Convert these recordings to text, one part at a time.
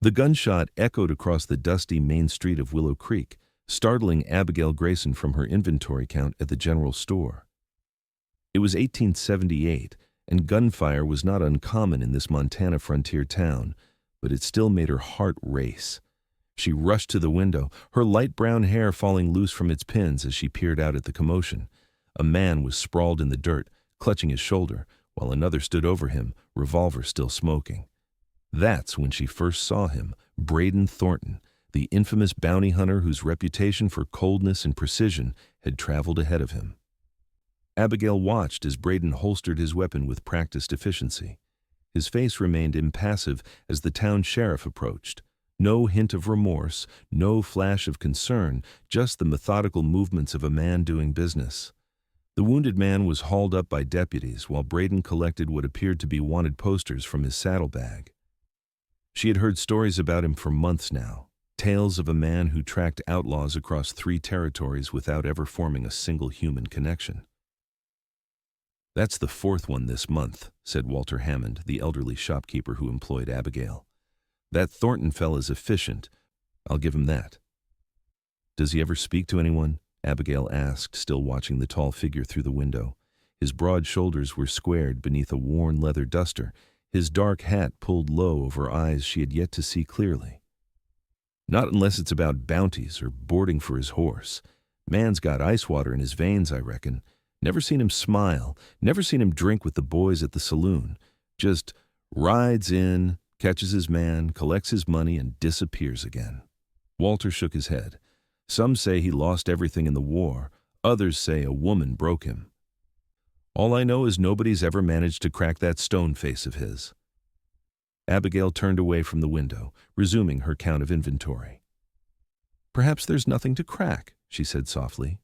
The gunshot echoed across the dusty main street of Willow Creek, startling Abigail Grayson from her inventory count at the general store. It was 1878, and gunfire was not uncommon in this Montana frontier town, but it still made her heart race. She rushed to the window, her light brown hair falling loose from its pins as she peered out at the commotion. A man was sprawled in the dirt, clutching his shoulder, while another stood over him, revolver still smoking. That's when she first saw him, Brayden Thornton, the infamous bounty hunter whose reputation for coldness and precision had traveled ahead of him. Abigail watched as Braden holstered his weapon with practiced efficiency. His face remained impassive as the town sheriff approached. No hint of remorse, no flash of concern, just the methodical movements of a man doing business. The wounded man was hauled up by deputies while Braden collected what appeared to be wanted posters from his saddlebag. She had heard stories about him for months now, tales of a man who tracked outlaws across 3 territories without ever forming a single human connection. "That's the 4th one this month," said Walter Hammond, the elderly shopkeeper who employed Abigail. "That Thornton fella's efficient, I'll give him that." "Does he ever speak to anyone?" Abigail asked, still watching the tall figure through the window. His broad shoulders were squared beneath a worn leather duster, his dark hat pulled low over eyes she had yet to see clearly. "Not unless it's about bounties or boarding for his horse. Man's got ice water in his veins, I reckon. Never seen him smile, never seen him drink with the boys at the saloon. Just rides in, catches his man, collects his money, and disappears again." Walter shook his head. "Some say he lost everything in the war. Others say a woman broke him. All I know is nobody's ever managed to crack that stone face of his." Abigail turned away from the window, resuming her count of inventory. "Perhaps there's nothing to crack," she said softly.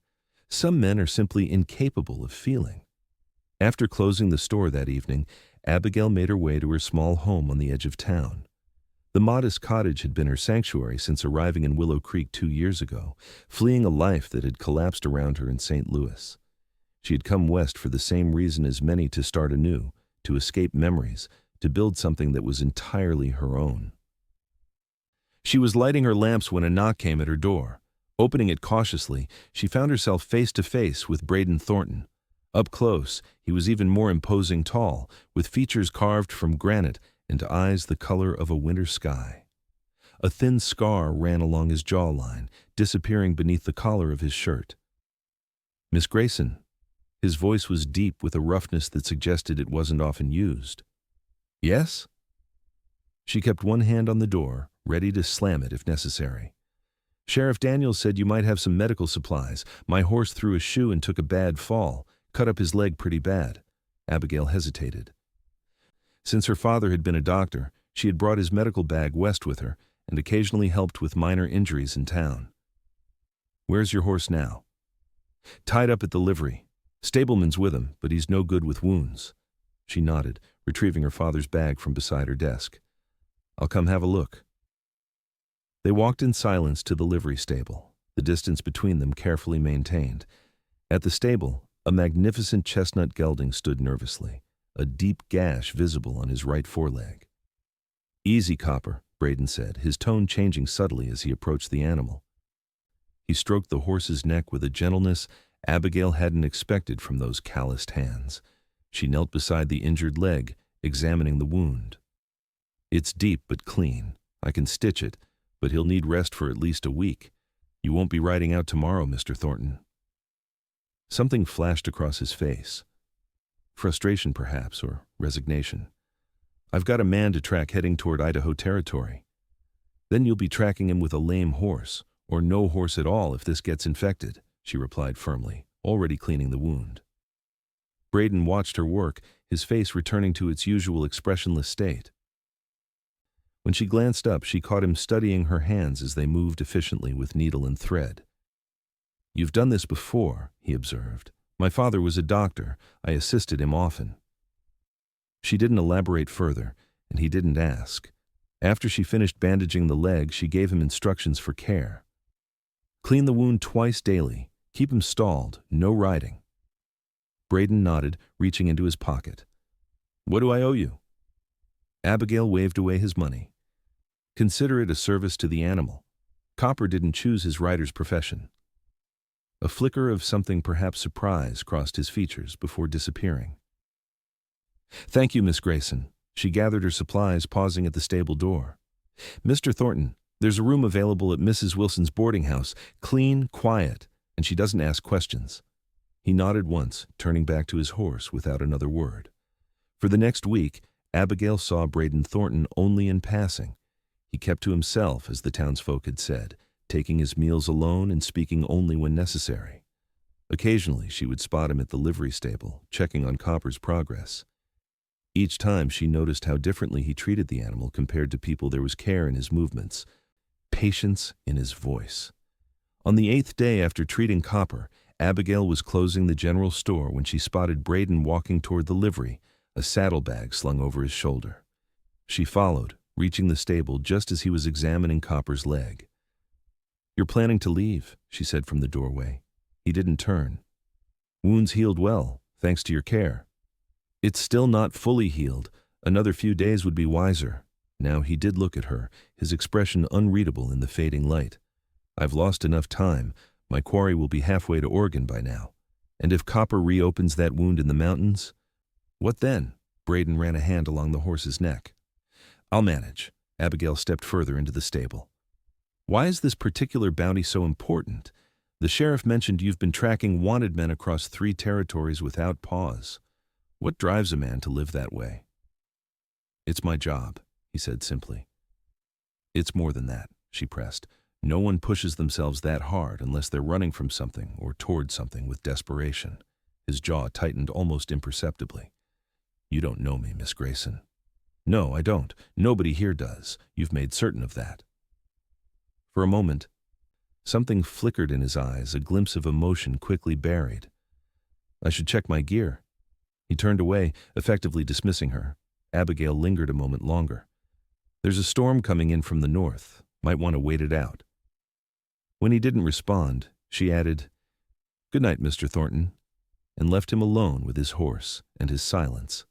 "Some men are simply incapable of feeling." After closing the store that evening, Abigail made her way to her small home on the edge of town. The modest cottage had been her sanctuary since arriving in Willow Creek 2 years ago, fleeing a life that had collapsed around her in St. Louis. She had come west for the same reason as many, to start anew, to escape memories, to build something that was entirely her own. She was lighting her lamps when a knock came at her door. Opening it cautiously, she found herself face to face with Brayden Thornton. Up close, he was even more imposing tall, with features carved from granite and eyes the color of a winter sky. A thin scar ran along his jawline, disappearing beneath the collar of his shirt. "Miss Grayson." His voice was deep with a roughness that suggested it wasn't often used. "Yes?" She kept one hand on the door, ready to slam it if necessary. "Sheriff Daniels said you might have some medical supplies. My horse threw a shoe and took a bad fall, cut up his leg pretty bad." Abigail hesitated. Since her father had been a doctor, she had brought his medical bag west with her and occasionally helped with minor injuries in town. "Where's your horse now?" "Tied up at the livery. Stableman's with him, but he's no good with wounds." She nodded, retrieving her father's bag from beside her desk. "I'll come have a look." They walked in silence to the livery stable, the distance between them carefully maintained. At the stable, a magnificent chestnut gelding stood nervously, a deep gash visible on his right foreleg. "Easy, copper," Braden said, his tone changing subtly as he approached the animal. He stroked the horse's neck with a gentleness Abigail hadn't expected from those calloused hands. She knelt beside the injured leg, examining the wound. "It's deep but clean. I can stitch it, but he'll need rest for at least a week. You won't be riding out tomorrow, Mr. Thornton." Something flashed across his face. Frustration, perhaps, or resignation. "I've got a man to track heading toward Idaho Territory." "Then you'll be tracking him with a lame horse, or no horse at all if this gets infected," she replied firmly, already cleaning the wound. Braden watched her work, his face returning to its usual expressionless state. When she glanced up, she caught him studying her hands as they moved efficiently with needle and thread. "You've done this before," he observed. "My father was a doctor. I assisted him often." She didn't elaborate further, and he didn't ask. After she finished bandaging the leg, she gave him instructions for care. "Clean the wound twice daily. Keep him stalled. No riding." Braden nodded, reaching into his pocket. "What do I owe you?" Abigail waved away his money. Consider it a service to the animal. Copper didn't choose his rider's profession. A flicker of something perhaps surprise crossed his features before disappearing. Thank you, Miss Grayson. She gathered her supplies, pausing at the stable door. Mr. Thornton, there's a room available at Mrs. Wilson's boarding house, clean, quiet, and she doesn't ask questions. He nodded once, turning back to his horse without another word. For the next week, Abigail saw Brayden Thornton only in passing. He kept to himself, as the townsfolk had said, taking his meals alone and speaking only when necessary. Occasionally, she would spot him at the livery stable, checking on Copper's progress. Each time she noticed how differently he treated the animal compared to people. There was care in his movements, patience in his voice. On the 8th day after treating Copper, Abigail was closing the general store when she spotted Braden walking toward the livery, a saddlebag slung over his shoulder. She followed, reaching the stable just as he was examining Copper's leg. "You're planning to leave," she said from the doorway. He didn't turn. "Wounds healed well, thanks to your care." "It's still not fully healed. Another few days would be wiser." Now he did look at her, his expression unreadable in the fading light. "I've lost enough time. My quarry will be halfway to Oregon by now. And if Copper reopens that wound in the mountains, what then?" Braden ran a hand along the horse's neck. "I'll manage." Abigail stepped further into the stable. "Why is this particular bounty so important? The sheriff mentioned you've been tracking wanted men across 3 territories without pause. What drives a man to live that way?" "It's my job," he said simply. "It's more than that," she pressed. "No one pushes themselves that hard unless they're running from something or toward something with desperation." His jaw tightened almost imperceptibly. "You don't know me, Miss Grayson." "No, I don't. Nobody here does. You've made certain of that." For a moment, something flickered in his eyes, a glimpse of emotion quickly buried. "I should check my gear." He turned away, effectively dismissing her. Abigail lingered a moment longer. "There's a storm coming in from the north. Might want to wait it out." When he didn't respond, she added, "Good night, Mr. Thornton," and left him alone with his horse and his silence.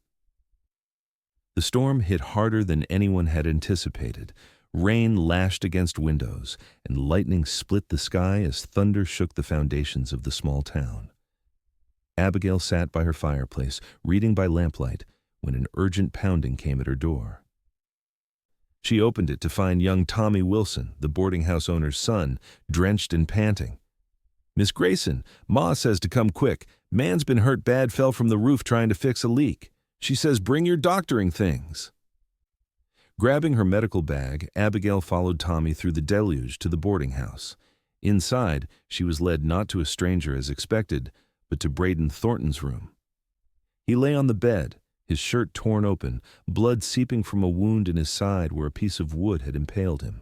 The storm hit harder than anyone had anticipated. Rain lashed against windows, and lightning split the sky as thunder shook the foundations of the small town. Abigail sat by her fireplace, reading by lamplight, when an urgent pounding came at her door. She opened it to find young Tommy Wilson, the boarding house owner's son, drenched and panting. "Miss Grayson, Ma says to come quick. Man's been hurt bad, fell from the roof trying to fix a leak. She says bring your doctoring things." Grabbing her medical bag, Abigail followed Tommy through the deluge to the boarding house. Inside, she was led not to a stranger as expected, but to Brayden Thornton's room. He lay on the bed, his shirt torn open, blood seeping from a wound in his side where a piece of wood had impaled him.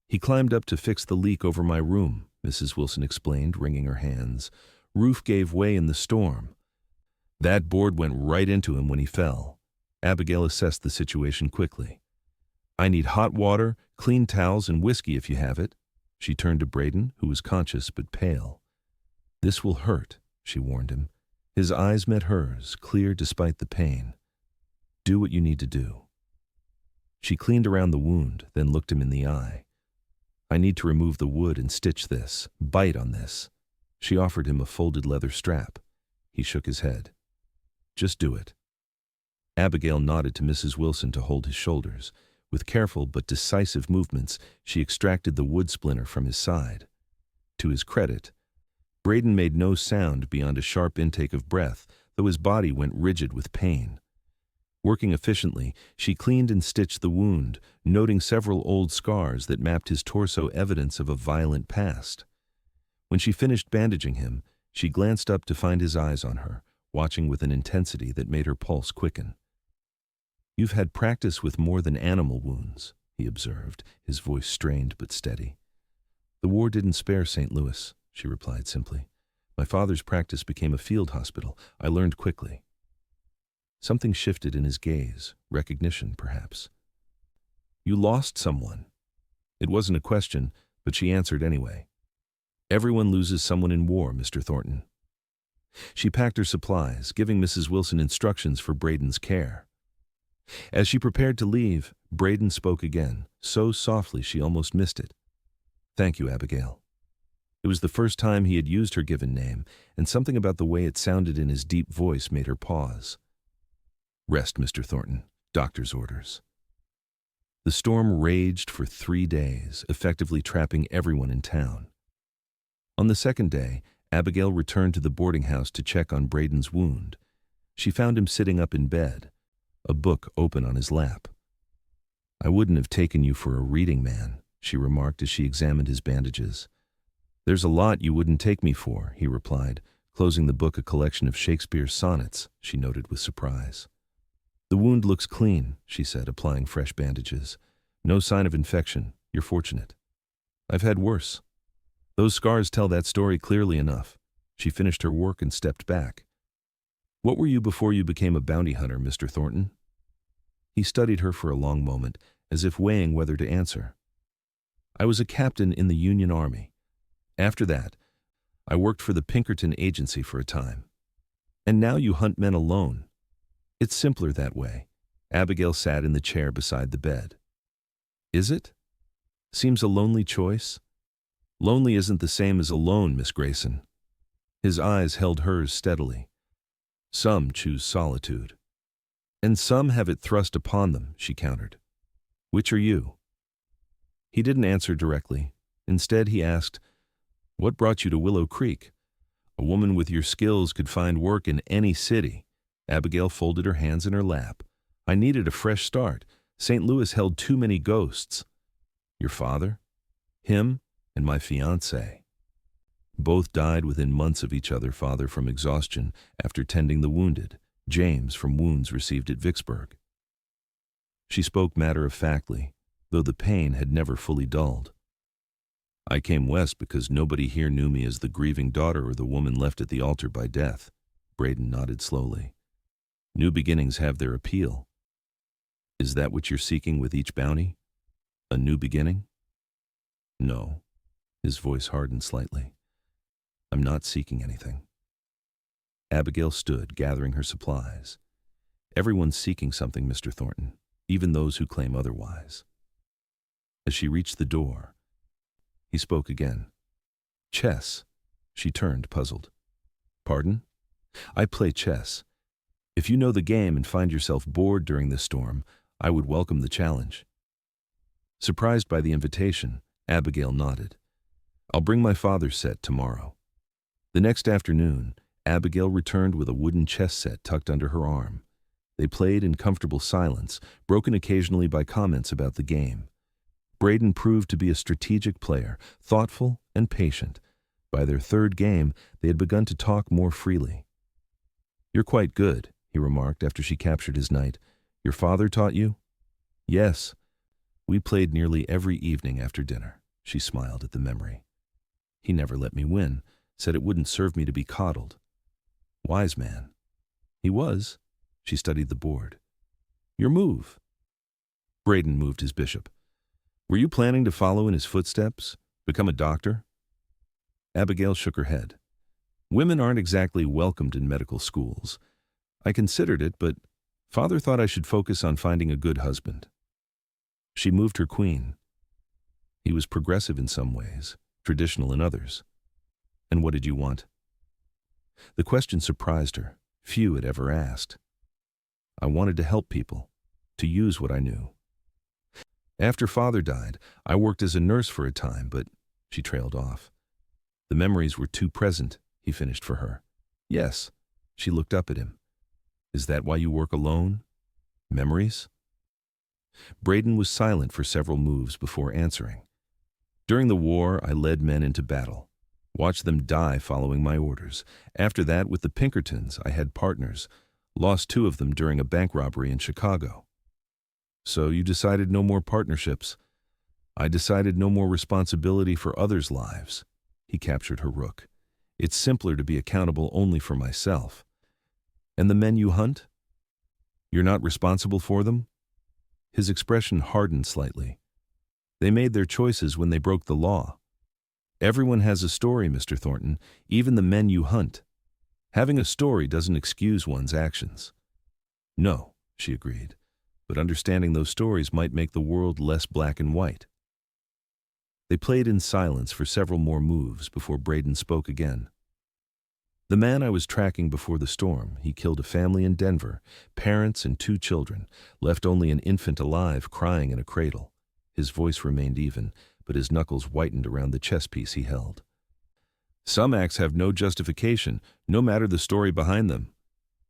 "He climbed up to fix the leak over my room," Mrs. Wilson explained, wringing her hands. "Roof gave way in the storm. That board went right into him when he fell." Abigail assessed the situation quickly. "I need hot water, clean towels, and whiskey if you have it." She turned to Braden, who was conscious but pale. "This will hurt," she warned him. His eyes met hers, clear despite the pain. "Do what you need to do." She cleaned around the wound, then looked him in the eye. "I need to remove the wood and stitch this. Bite on this." She offered him a folded leather strap. He shook his head. "Just do it." Abigail nodded to Mrs. Wilson to hold his shoulders. With careful but decisive movements, she extracted the wood splinter from his side. To his credit, Braden made no sound beyond a sharp intake of breath, though his body went rigid with pain. Working efficiently, she cleaned and stitched the wound, noting several old scars that mapped his torso, evidence of a violent past. When she finished bandaging him, she glanced up to find his eyes on her, watching with an intensity that made her pulse quicken. "You've had practice with more than animal wounds," he observed, his voice strained but steady. "The war didn't spare St. Louis," she replied simply. "My father's practice became a field hospital. I learned quickly." Something shifted in his gaze, recognition perhaps. "You lost someone." It wasn't a question, but she answered anyway. "Everyone loses someone in war, Mr. Thornton." She packed her supplies, giving Mrs. Wilson instructions for Braden's care. As she prepared to leave, Braden spoke again, so softly she almost missed it. "Thank you, Abigail." It was the first time he had used her given name, and something about the way it sounded in his deep voice made her pause. "Rest, Mr. Thornton. Doctor's orders." The storm raged for 3 days, effectively trapping everyone in town. On the second day, Abigail returned to the boarding house to check on Braden's wound. She found him sitting up in bed, a book open on his lap. "I wouldn't have taken you for a reading man," she remarked as she examined his bandages. "There's a lot you wouldn't take me for," he replied, closing the book, a collection of Shakespeare's sonnets, she noted with surprise. "The wound looks clean," she said, applying fresh bandages. "No sign of infection. You're fortunate. I've had worse. Those scars tell that story clearly enough." She finished her work and stepped back. "What were you before you became a bounty hunter, Mr. Thornton?" He studied her for a long moment, as if weighing whether to answer. "I was a captain in the Union Army. After that, I worked for the Pinkerton Agency for a time. And now you hunt men alone. It's simpler that way." Abigail sat in the chair beside the bed. "Is it? Seems a lonely choice." "Lonely isn't the same as alone, Miss Grayson." His eyes held hers steadily. "Some choose solitude. And some have it thrust upon them," she countered. "Which are you?" He didn't answer directly. Instead, he asked, "What brought you to Willow Creek? A woman with your skills could find work in any city." Abigail folded her hands in her lap. "I needed a fresh start. St. Louis held too many ghosts." "Your father?" "Him and my fiancée. Both died within months of each other, father from exhaustion after tending the wounded, James from wounds received at Vicksburg." She spoke matter-of-factly, though the pain had never fully dulled. "I came west because nobody here knew me as the grieving daughter or the woman left at the altar by death." Braden nodded slowly. "New beginnings have their appeal. Is that what you're seeking with each bounty? A new beginning?" "No." His voice hardened slightly. "I'm not seeking anything." Abigail stood, gathering her supplies. "Everyone's seeking something, Mr. Thornton, even those who claim otherwise." As she reached the door, he spoke again. "Chess." She turned, puzzled. "Pardon?" "I play chess. If you know the game and find yourself bored during this storm, I would welcome the challenge." Surprised by the invitation, Abigail nodded. "I'll bring my father's set tomorrow." The next afternoon, Abigail returned with a wooden chess set tucked under her arm. They played in comfortable silence, broken occasionally by comments about the game. Braden proved to be a strategic player, thoughtful and patient. By their third game, they had begun to talk more freely. "You're quite good," he remarked after she captured his knight. "Your father taught you?" "Yes. We played nearly every evening after dinner." She smiled at the memory. "He never let me win, said it wouldn't serve me to be coddled." "Wise man." "He was." She studied the board. "Your move." Braden moved his bishop. "Were you planning to follow in his footsteps? Become a doctor?" Abigail shook her head. "Women aren't exactly welcomed in medical schools. I considered it, but father thought I should focus on finding a good husband." She moved her queen. He was progressive in some ways, traditional in others. "And what did you want?" The question surprised her. Few had ever asked. "I wanted to help people, to use what I knew. After father died, I worked as a nurse for a time, but..." She trailed off. "The memories were too present," he finished for her. "Yes." She looked up at him. "Is that why you work alone? Memories?" Braden was silent for several moves before answering. "During the war, I led men into battle. Watched them die following my orders. After that, with the Pinkertons, I had partners. Lost 2 of them during a bank robbery in Chicago." "So you decided no more partnerships." "I decided no more responsibility for others' lives." He captured her rook. "It's simpler to be accountable only for myself." "And the men you hunt? You're not responsible for them?" His expression hardened slightly. "They made their choices when they broke the law. Everyone has a story, Mr. Thornton, even the men you hunt. Having a story doesn't excuse one's actions." "No," she agreed. but understanding those stories might make the world less black and white. They played in silence for several more moves before Braden spoke again. The man I was tracking before the storm, he killed a family in Denver, parents and 2 children, left only an infant alive crying in a cradle. His voice remained even, but his knuckles whitened around the chess piece he held. Some acts have no justification, no matter the story behind them.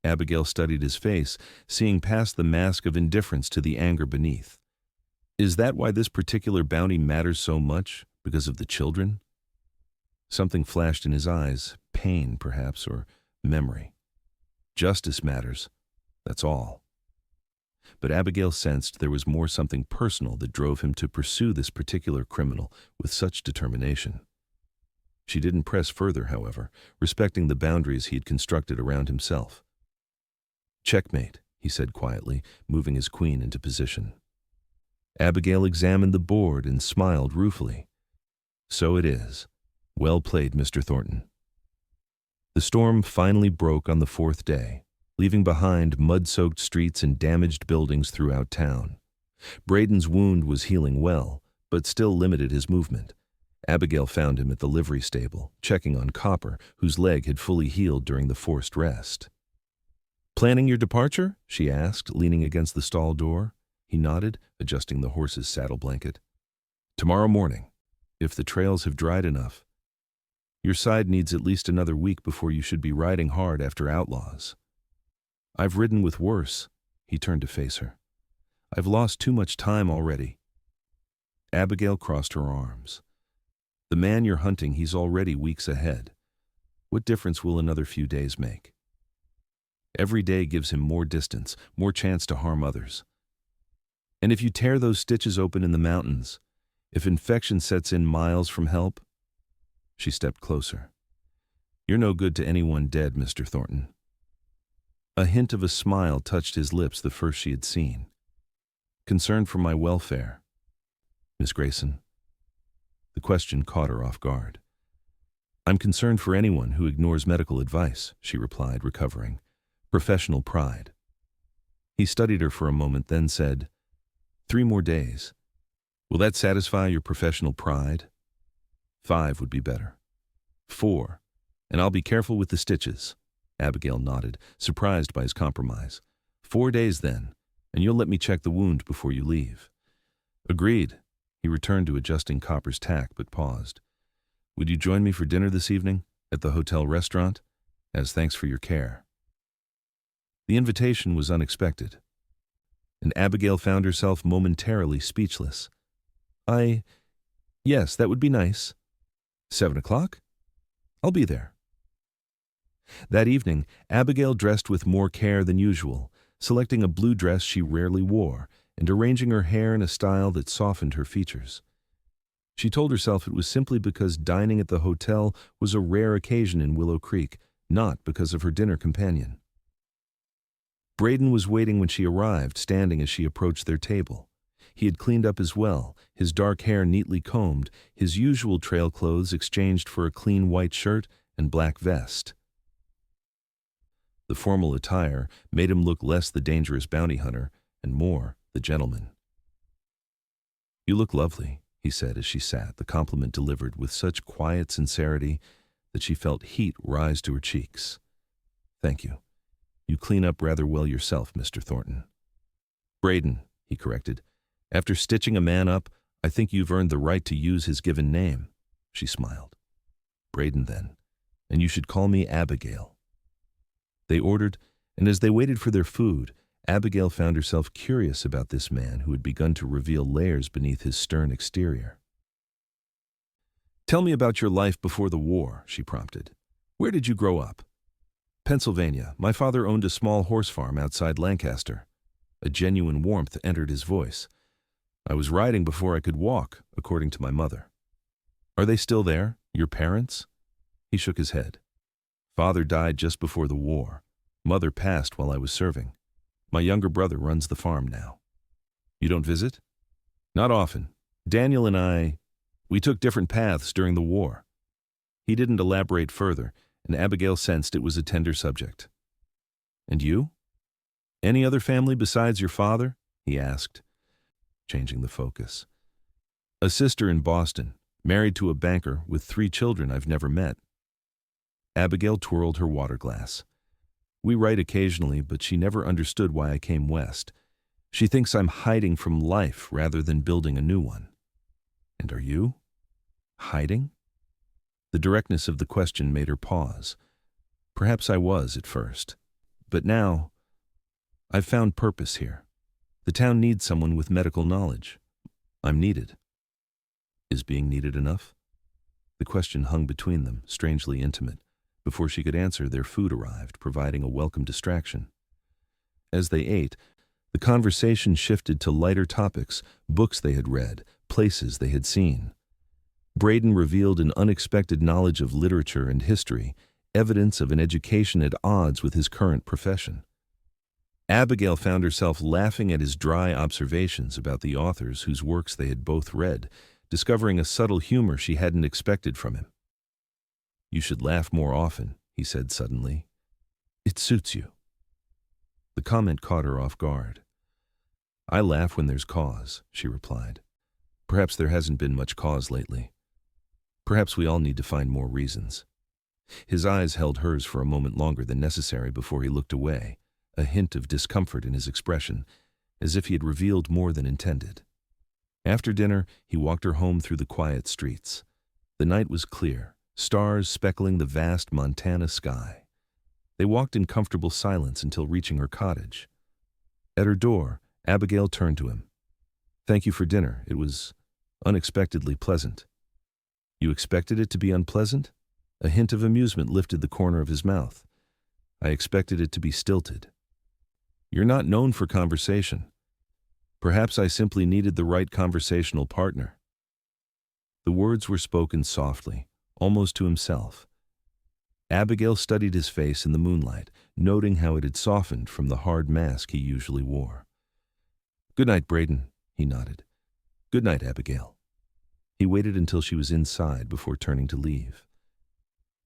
Abigail studied his face, seeing past the mask of indifference to the anger beneath. Is that why this particular bounty matters so much? Because of the children? Something flashed in his eyes, pain perhaps, or memory. Justice matters, that's all. But Abigail sensed there was more, something personal that drove him to pursue this particular criminal with such determination. She didn't press further, however, respecting the boundaries he had constructed around himself. "Checkmate," he said quietly, moving his queen into position. Abigail examined the board and smiled ruefully. "So it is. Well played, Mr. Thornton." The storm finally broke on the 4th day, leaving behind mud-soaked streets and damaged buildings throughout town. Braden's wound was healing well, but still limited his movement. Abigail found him at the livery stable, checking on Copper, whose leg had fully healed during the forced rest. "Planning your departure?" she asked, leaning against the stall door. He nodded, adjusting the horse's saddle blanket. "Tomorrow morning, if the trails have dried enough. Your side needs at least another week before you should be riding hard after outlaws." "I've ridden with worse." He turned to face her. "I've lost too much time already." Abigail crossed her arms. "The man you're hunting, he's already weeks ahead. What difference will another few days make? Every day gives him more distance, more chance to harm others. And if you tear those stitches open in the mountains, if infection sets in miles from help..." She stepped closer. "You're no good to anyone dead, Mr. Thornton." A hint of a smile touched his lips, the first she had seen. "Concerned for my welfare, Miss Grayson?" The question caught her off guard. "I'm concerned for anyone who ignores medical advice," she replied, recovering. "Professional pride." He studied her for a moment, then said, 3 more days. Will that satisfy your professional pride?" 5 would be better. 4, and I'll be careful with the stitches." Abigail nodded, surprised by his compromise. 4 days then, and you'll let me check the wound before you leave." "Agreed." He returned to adjusting Copper's tack, but paused. "Would you join me for dinner this evening, at the hotel restaurant, as thanks for your care?" The invitation was unexpected, and Abigail found herself momentarily speechless. Yes, that would be nice. 7 o'clock? I'll be there." That evening, Abigail dressed with more care than usual, selecting a blue dress she rarely wore and arranging her hair in a style that softened her features. She told herself it was simply because dining at the hotel was a rare occasion in Willow Creek, not because of her dinner companion. Braden was waiting when she arrived, standing as she approached their table. He had cleaned up as well, his dark hair neatly combed, his usual trail clothes exchanged for a clean white shirt and black vest. The formal attire made him look less the dangerous bounty hunter and more the gentleman. "You look lovely," he said as she sat, the compliment delivered with such quiet sincerity that she felt heat rise to her cheeks. "Thank you. You clean up rather well yourself, Mr. Thornton." "Braden," he corrected. "After stitching a man up, I think you've earned the right to use his given name." She smiled. "Braden, then, and you should call me Abigail." They ordered, and as they waited for their food, Abigail found herself curious about this man who had begun to reveal layers beneath his stern exterior. "Tell me about your life before the war," she prompted. "Where did you grow up?" "Pennsylvania. My father owned a small horse farm outside Lancaster." A genuine warmth entered his voice. "I was riding before I could walk, according to my mother." "Are they still there, your parents?" He shook his head. "Father died just before the war. Mother passed while I was serving. My younger brother runs the farm now." "You don't visit?" "Not often. Daniel and we took different paths during the war." He didn't elaborate further, and Abigail sensed it was a tender subject. "And you? Any other family besides your father?" he asked, changing the focus. A sister in Boston, married to a banker with 3 children I've never met. Abigail twirled her water glass. We write occasionally, but she never understood why I came west. She thinks I'm hiding from life rather than building a new one. And are you? Hiding? The directness of the question made her pause. Perhaps I was at first. But now, I've found purpose here. The town needs someone with medical knowledge. I'm needed. Is being needed enough? The question hung between them, strangely intimate. Before she could answer, their food arrived, providing a welcome distraction. As they ate, the conversation shifted to lighter topics, books they had read, places they had seen. Braden revealed an unexpected knowledge of literature and history, evidence of an education at odds with his current profession. Abigail found herself laughing at his dry observations about the authors whose works they had both read, discovering a subtle humor she hadn't expected from him. "You should laugh more often," he said suddenly. "It suits you." The comment caught her off guard. "I laugh when there's cause," she replied. "Perhaps there hasn't been much cause lately. Perhaps we all need to find more reasons." His eyes held hers for a moment longer than necessary before he looked away, a hint of discomfort in his expression, as if he had revealed more than intended. After dinner, he walked her home through the quiet streets. The night was clear, stars speckling the vast Montana sky. They walked in comfortable silence until reaching her cottage. At her door, Abigail turned to him. "Thank you for dinner. It was unexpectedly pleasant." "You expected it to be unpleasant?" A hint of amusement lifted the corner of his mouth. "I expected it to be stilted." "You're not known for conversation." "Perhaps I simply needed the right conversational partner." The words were spoken softly, almost to himself. Abigail studied his face in the moonlight, noting how it had softened from the hard mask he usually wore. "Good night, Braden," he nodded. "Good night, Abigail." He waited until she was inside before turning to leave.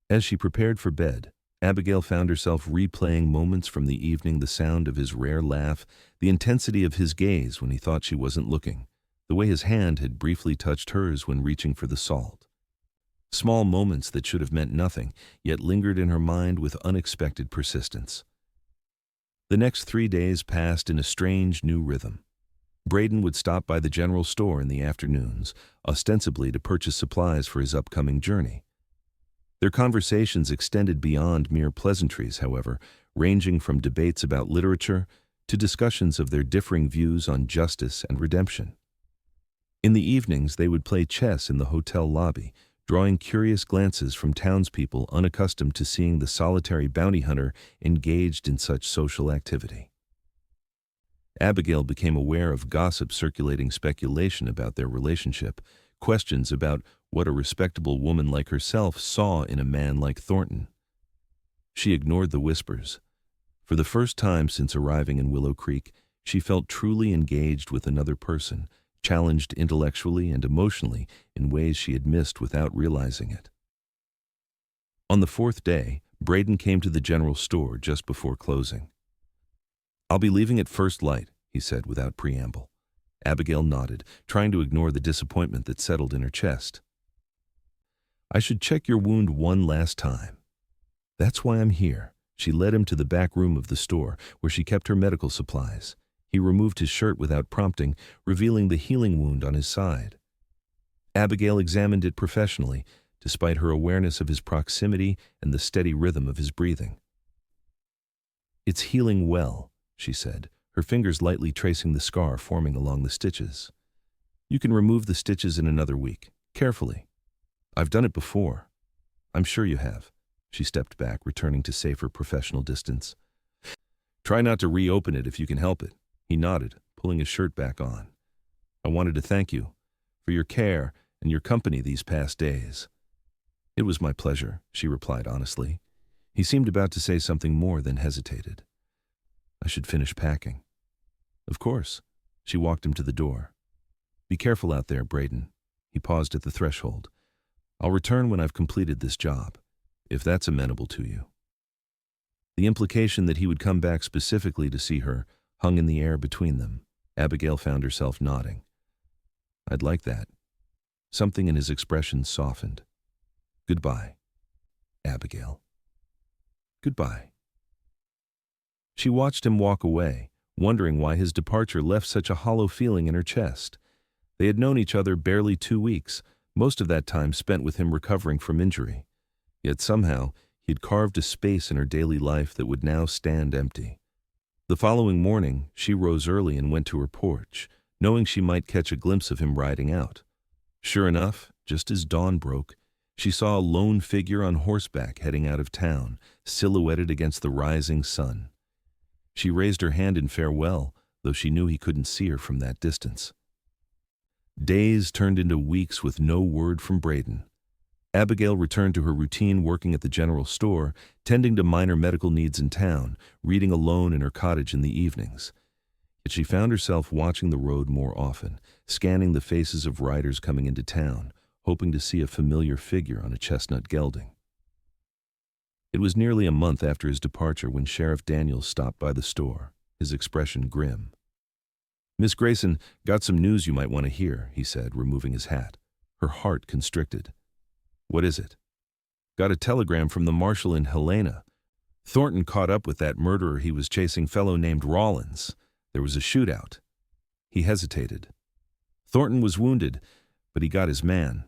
As she prepared for bed, Abigail found herself replaying moments from the evening, the sound of his rare laugh, the intensity of his gaze when he thought she wasn't looking, the way his hand had briefly touched hers when reaching for the salt. Small moments that should have meant nothing, yet lingered in her mind with unexpected persistence. The next 3 days passed in a strange new rhythm. Braden would stop by the general store in the afternoons, ostensibly to purchase supplies for his upcoming journey. Their conversations extended beyond mere pleasantries, however, ranging from debates about literature to discussions of their differing views on justice and redemption. In the evenings, they would play chess in the hotel lobby, drawing curious glances from townspeople unaccustomed to seeing the solitary bounty hunter engaged in such social activity. Abigail became aware of gossip circulating speculation about their relationship, questions about what a respectable woman like herself saw in a man like Thornton. She ignored the whispers. For the first time since arriving in Willow Creek, she felt truly engaged with another person, challenged intellectually and emotionally in ways she had missed without realizing it. On the 4th day, Braden came to the general store just before closing. "I'll be leaving at first light," he said without preamble. Abigail nodded, trying to ignore the disappointment that settled in her chest. "I should check your wound one last time." "That's why I'm here." She led him to the back room of the store, where she kept her medical supplies. He removed his shirt without prompting, revealing the healing wound on his side. Abigail examined it professionally, despite her awareness of his proximity and the steady rhythm of his breathing. "It's healing well," she said, her fingers lightly tracing the scar forming along the stitches. "You can remove the stitches in another week, carefully. I've done it before." "I'm sure you have." She stepped back, returning to safer professional distance. "Try not to reopen it if you can help it." He nodded, pulling his shirt back on. "I wanted to thank you for your care and your company these past days." "It was my pleasure," she replied honestly. He seemed about to say something more, then hesitated. "I should finish packing." "Of course." She walked him to the door. "Be careful out there, Braden." He paused at the threshold. "I'll return when I've completed this job, if that's amenable to you." The implication that he would come back specifically to see her hung in the air between them, Abigail found herself nodding. I'd like that. Something in his expression softened. Goodbye, Abigail. Goodbye. She watched him walk away, wondering why his departure left such a hollow feeling in her chest. They had known each other barely 2 weeks, most of that time spent with him recovering from injury. Yet somehow, he'd carved a space in her daily life that would now stand empty. The following morning, she rose early and went to her porch, knowing she might catch a glimpse of him riding out. Sure enough, just as dawn broke, she saw a lone figure on horseback heading out of town, silhouetted against the rising sun. She raised her hand in farewell, though she knew he couldn't see her from that distance. Days turned into weeks with no word from Braden. Abigail returned to her routine working at the general store, tending to minor medical needs in town, reading alone in her cottage in the evenings. Yet she found herself watching the road more often, scanning the faces of riders coming into town, hoping to see a familiar figure on a chestnut gelding. It was nearly a month after his departure when Sheriff Daniels stopped by the store, his expression grim. Miss Grayson, got some news you might want to hear, he said, removing his hat. Her heart constricted. What is it? Got a telegram from the marshal in Helena. Thornton caught up with that murderer he was chasing, fellow named Rollins. There was a shootout. He hesitated. Thornton was wounded, but he got his man.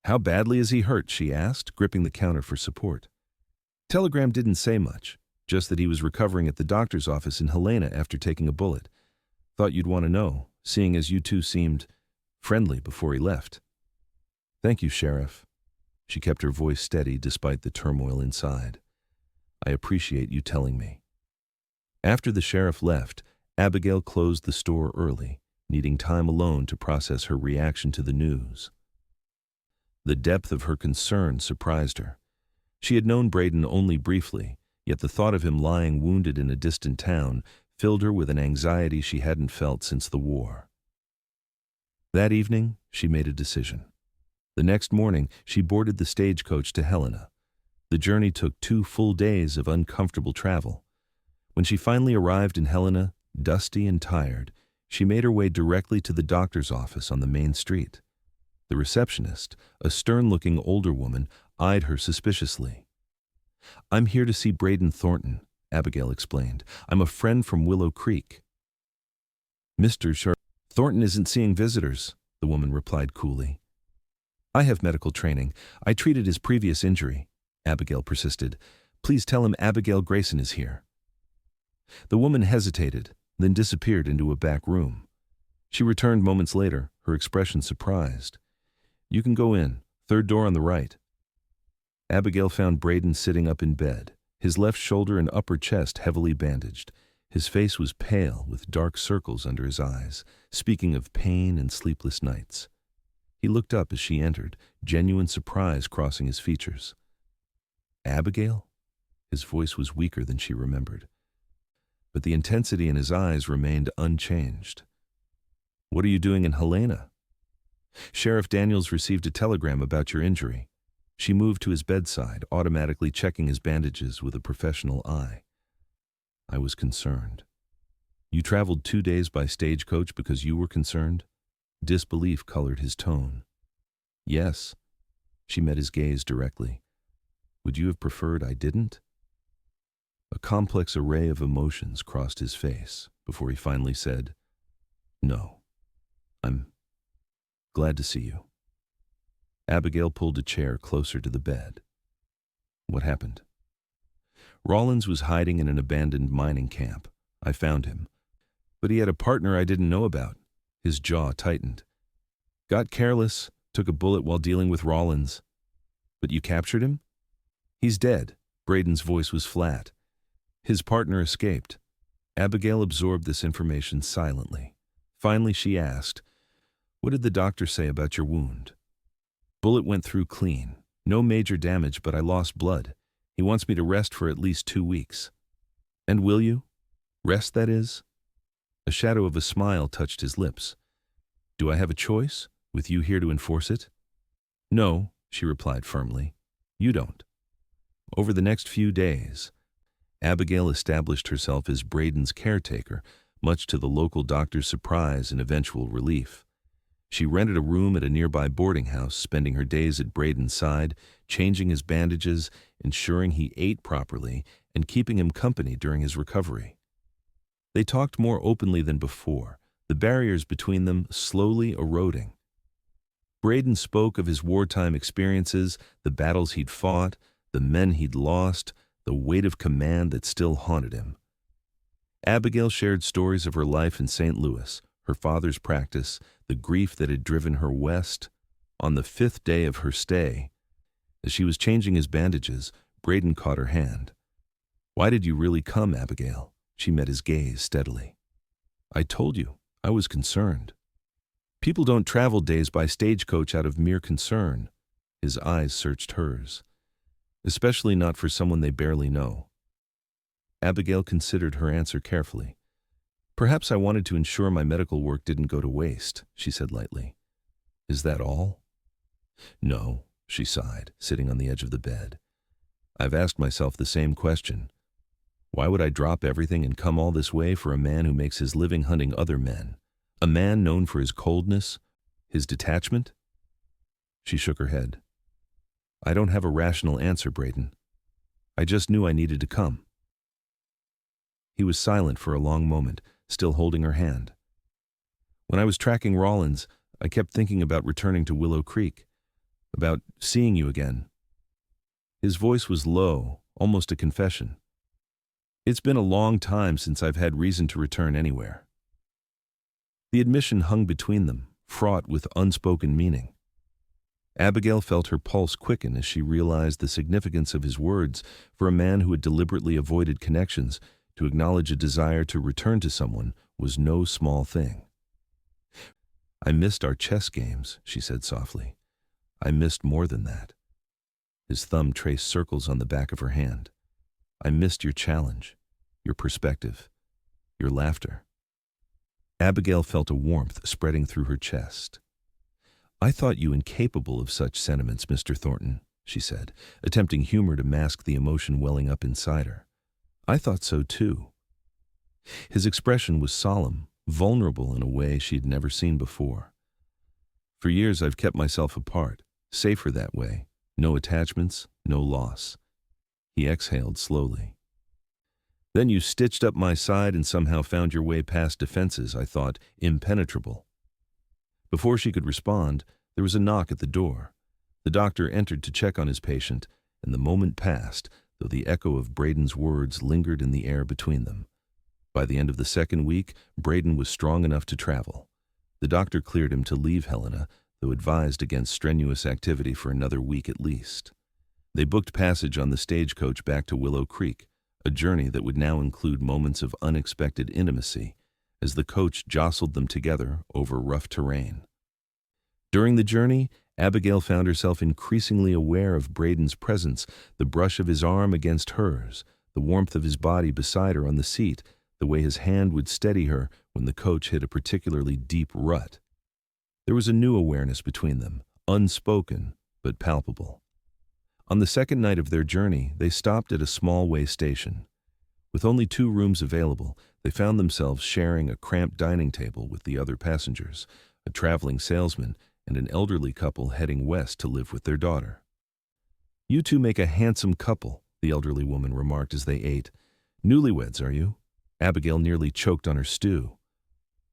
How badly is he hurt? She asked, gripping the counter for support. Telegram didn't say much, just that he was recovering at the doctor's office in Helena after taking a bullet. Thought you'd want to know, seeing as you two seemed friendly before he left. Thank you, Sheriff. She kept her voice steady despite the turmoil inside. I appreciate you telling me. After the sheriff left, Abigail closed the store early, needing time alone to process her reaction to the news. The depth of her concern surprised her. She had known Braden only briefly, yet the thought of him lying wounded in a distant town filled her with an anxiety she hadn't felt since the war. That evening, she made a decision. The next morning, she boarded the stagecoach to Helena. The journey took 2 full days of uncomfortable travel. When she finally arrived in Helena, dusty and tired, she made her way directly to the doctor's office on the main street. The receptionist, a stern-looking older woman, eyed her suspiciously. I'm here to see Brayden Thornton, Abigail explained. I'm a friend from Willow Creek. Mr. Thornton isn't seeing visitors, the woman replied coolly. I have medical training. I treated his previous injury, Abigail persisted. Please tell him Abigail Grayson is here. The woman hesitated, then disappeared into a back room. She returned moments later, her expression surprised. You can go in, 3rd door on the right. Abigail found Braden sitting up in bed, his left shoulder and upper chest heavily bandaged. His face was pale, with dark circles under his eyes, speaking of pain and sleepless nights. He looked up as she entered, genuine surprise crossing his features. Abigail? His voice was weaker than she remembered, but the intensity in his eyes remained unchanged. What are you doing in Helena? Sheriff Daniels received a telegram about your injury. She moved to his bedside, automatically checking his bandages with a professional eye. I was concerned. You traveled 2 days by stagecoach because you were concerned? Disbelief colored his tone. Yes. She met his gaze directly. Would you have preferred I didn't? A complex array of emotions crossed his face before he finally said, No. I'm glad to see you. Abigail pulled a chair closer to the bed. What happened? Rollins was hiding in an abandoned mining camp. I found him. But he had a partner I didn't know about. His jaw tightened. Got careless, took a bullet while dealing with Rollins. But you captured him? He's dead. Braden's voice was flat. His partner escaped. Abigail absorbed this information silently. Finally, she asked, What did the doctor say about your wound? Bullet went through clean. No major damage, but I lost blood. He wants me to rest for at least 2 weeks. And will you? Rest, that is? A shadow of a smile touched his lips. Do I have a choice, with you here to enforce it? No, she replied firmly. You don't. Over the next few days, Abigail established herself as Braden's caretaker, much to the local doctor's surprise and eventual relief. She rented a room at a nearby boarding house, spending her days at Braden's side, changing his bandages, ensuring he ate properly, and keeping him company during his recovery. They talked more openly than before, the barriers between them slowly eroding. Braden spoke of his wartime experiences, the battles he'd fought, the men he'd lost, the weight of command that still haunted him. Abigail shared stories of her life in St. Louis, her father's practice, the grief that had driven her west. On the 5th day of her stay, as she was changing his bandages, Braden caught her hand. "Why did you really come, Abigail?" She met his gaze steadily. "I told you, I was concerned." "People don't travel days by stagecoach out of mere concern." His eyes searched hers. "Especially not for someone they barely know." Abigail considered her answer carefully. "Perhaps I wanted to ensure my medical work didn't go to waste," she said lightly. "Is that all?" "No," she sighed, sitting on the edge of the bed. "I've asked myself the same question. Why would I drop everything and come all this way for a man who makes his living hunting other men? A man known for his coldness, his detachment?" She shook her head. "I don't have a rational answer, Braden. I just knew I needed to come." He was silent for a long moment, still holding her hand. "When I was tracking Rollins, I kept thinking about returning to Willow Creek, about seeing you again." His voice was low, almost a confession. "It's been a long time since I've had reason to return anywhere." The admission hung between them, fraught with unspoken meaning. Abigail felt her pulse quicken as she realized the significance of his words. For a man who had deliberately avoided connections, to acknowledge a desire to return to someone was no small thing. "I missed our chess games," she said softly. "I missed more than that." His thumb traced circles on the back of her hand. "I missed your challenge, your perspective, your laughter." Abigail felt a warmth spreading through her chest. "I thought you incapable of such sentiments, Mr. Thornton," she said, attempting humor to mask the emotion welling up inside her. "I thought so too." His expression was solemn, vulnerable in a way she had never seen before. "For years I've kept myself apart, safer that way, no attachments, no loss." He exhaled slowly. "Then you stitched up my side and somehow found your way past defenses I thought impenetrable." Before she could respond, there was a knock at the door. The doctor entered to check on his patient, and the moment passed, though the echo of Braden's words lingered in the air between them. By the end of the second week, Braden was strong enough to travel. The doctor cleared him to leave Helena, though advised against strenuous activity for another week at least. They booked passage on the stagecoach back to Willow Creek, a journey that would now include moments of unexpected intimacy, as the coach jostled them together over rough terrain. During the journey, Abigail found herself increasingly aware of Braden's presence, the brush of his arm against hers, the warmth of his body beside her on the seat, the way his hand would steady her when the coach hit a particularly deep rut. There was a new awareness between them, unspoken but palpable. On the second night of their journey, they stopped at a small way station. With only 2 rooms available, they found themselves sharing a cramped dining table with the other passengers, a traveling salesman, and an elderly couple heading west to live with their daughter. "You two make a handsome couple," the elderly woman remarked as they ate. "Newlyweds, are you?" Abigail nearly choked on her stew.